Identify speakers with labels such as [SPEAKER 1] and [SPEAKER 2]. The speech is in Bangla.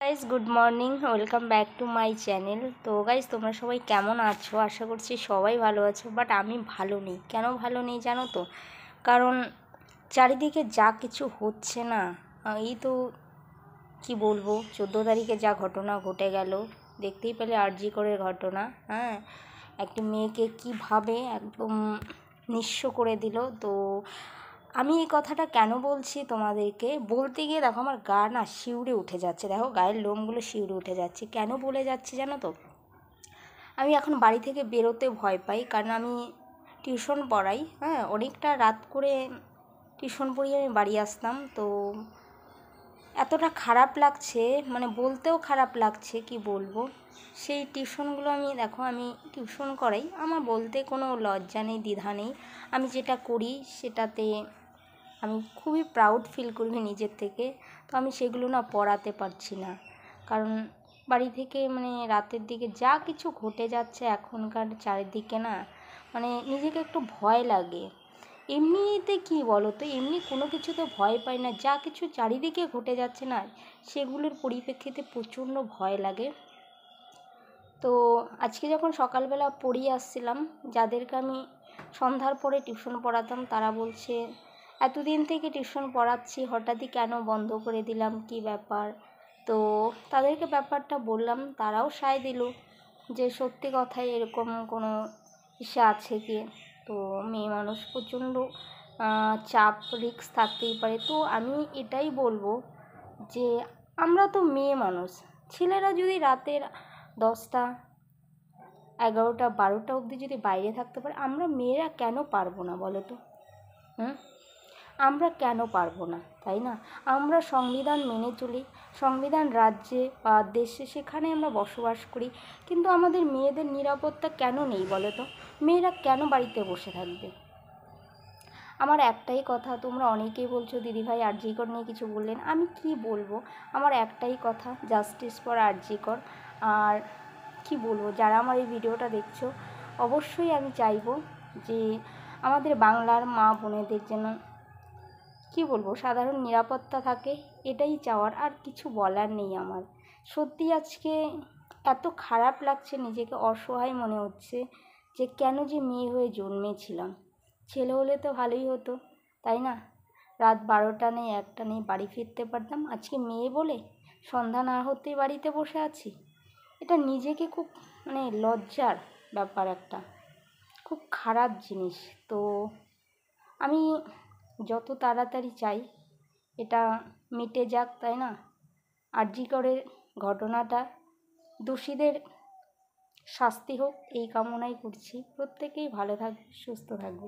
[SPEAKER 1] Guys good morning, welcome back to my channel. তো গাইস তোমরা সবাই কেমন আছো? আশা করছি সবাই ভালো আছো, বাট আমি ভালো নেই। কেন ভালো নেই জানো তো? কারণ চারিদিকে যা কিছু হচ্ছে না, এই তো কি বলবো, 14 তারিখে যা ঘটনা ঘটে গেল দেখতেই পেলে, আরজি করে ঘটনা। হ্যাঁ, একটি মেয়েকে কিভাবে একদম নিঃস্ব করে দিল। তো আমি এই কথাটা কেন বলছি তোমাদেরকে, বলতে গিয়ে দেখো আমার গা না শিউরে উঠে যাচ্ছে, দেখো গায়ের লোমগুলো শিউরে উঠে যাচ্ছে। কেন বলে যাচ্ছি জানো তো? আমি এখন বাড়ি থেকে বেরোতে ভয় পাই, কারণ আমি টিউশন পড়াই। হ্যাঁ, অনেকটা রাত করে টিউশন পড়িয়ে আমি বাড়ি আসতাম। তো এতটা খারাপ লাগছে, মানে বলতেও খারাপ লাগছে, কি বলবো। সেই টিউশনগুলো আমি টিউশন করাই, আমার বলতে কোনো লজ্জা নেই, দ্বিধা নেই। আমি যেটা করি সেটাতে আমি খুবই প্রাউড ফিল করি নিজের থেকে। তো আমি সেগুলো না পড়াতে পারছি না, কারণ বাড়ি থেকে মানে রাতের দিকে যা কিছু ঘটে যাচ্ছে এখনকার চারিদিকে না, মানে নিজেকে একটু ভয় লাগে। এমনিতে কি বলো তো, এমনি কোনো কিছুতে ভয় পাই না, যা কিছু চারিদিকে ঘটে যাচ্ছে না সেগুলোর পরিপ্রেক্ষিতে প্রচণ্ড ভয় লাগে। তো আজকে যখন সকালবেলা পড়িয়ে আসছিলাম, যাদেরকে আমি সন্ধ্যার পরে টিউশন পড়াতাম, তারা বলছে এতদিন থেকে টিউশন পড়াচ্ছি, হঠাৎই কেন বন্ধ করে দিলাম, কি ব্যাপার। তো তাদেরকে ব্যাপারটা বললাম, তারাও সায় দিল যে সত্যি কথাই এরকম কোনো ইসে আছে কি। তো মেয়ে মানুষ, প্রচণ্ড চাপ রিস্ক থাকতেই পারে। তো আমি এটাই বলবো যে আমরা তো মেয়ে মানুষ, ছেলেরা যদি রাতের 10টা 11টা 12টা অবধি যদি বাইরে থাকতে পারে, আমরা মেয়েরা কেন পারবো না বলো তো? আমরা কেন পারবো না, তাই না? আমরা সংবিধান মেনে চলি, সংবিধান রাজ্যে বা দেশে সেখানে আমরা বসবাস করি, কিন্তু আমাদের মেয়েদের নিরাপত্তা কেন নেই বলো তো? মেয়েরা কেন বাড়িতে বসে থাকবে? আমার একটাই কথা, তোমরা অনেকেই বলছো দিদিভাই আরজি কর নিয়ে কিছু বললেন, আমি কি বলবো, আমার একটাই কথা, জাস্টিস ফর আরজি কর। আর কি বলবো, যারা আমার এই ভিডিওটা দেখছো, অবশ্যই আমি চাইবো যে আমাদের বাংলার মা বোনেদের যেন কি বলবো সাধারণ নিরাপত্তা থাকে, এটাই চাওয়ার, আর কিছু বলার নেই আমার। সত্যি আজকে এত খারাপ লাগছে, নিজেকে অসহায় মনে হচ্ছে যে কেন যে মেয়ে হয়ে জন্মেছিলাম। ছেলে হলে তো ভালোই হতো, তাই না? রাত 12টা নেই 1টা নেই বাড়ি ফিরতে পারতাম, আজকে মেয়ে বলে সন্ধ্যা না হতেই বাড়িতে বসে আছি। এটা নিজেকে খুব মানে লজ্জার ব্যাপার, একটা খুব খারাপ জিনিস। তো আমি যত তাড়াতাড়ি চাই এটা মিটে যাক, তাই না? আরজি করের ঘটনাটা, দোষীদের শাস্তি হোক, এই কামনাই করছি। প্রত্যেকেই ভালো থাকবে, সুস্থ থাকবে।